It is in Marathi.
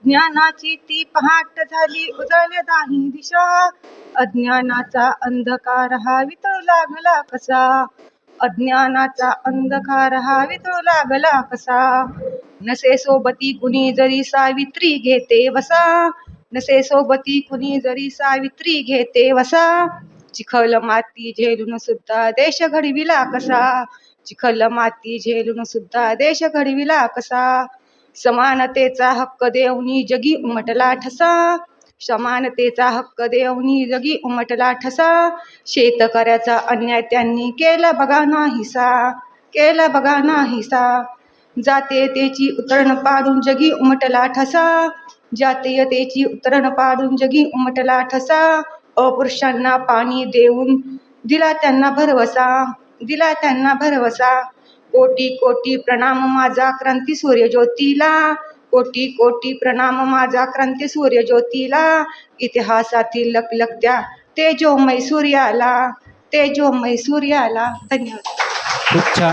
ज्ञानाची ती पहाट झाली उजळल्या दाही दिशा, अज्ञानाचा अंधकार हा वितळू लागला कसा, अज्ञानाचा अंधकार हा वितळू लागला कसा. नसे सोबती कुणी जरी सावित्री घेते वसा, नसे सोबती कुणी जरी सावित्री घेते वसा, चिखल माती झेलून सुद्धा देश घडविला कसा, चिखल माती झेलून सुद्धा देश घडविला कसा. समानतेचा हक्क देऊनी जगी उमटला ठसा, समानतेचा हक्क देऊनी जगी उमटला ठसा, शेतकऱ्याचा अन्याय त्यांनी केला बघा नाहीसा, केला बघा नाहीसा. जातीयतेची उतरण पाडून जगी उमटला ठसा, जातीयतेची उतरण पाडून जगी उमटला ठसा, अपुरुषांना पाणी देऊन दिला त्यांना भरवसा, दिला त्यांना भरवसा. कोटी कोटी प्रणाम माझा क्रांती सूर्य ज्योतीला, कोटी कोटी प्रणाम माझा क्रांती सूर्य ज्योतीला, इतिहासातील लखलखत्या तेजोमय सूर्याला, तेजोमय सूर्याला. धन्यवाद. खूप छान.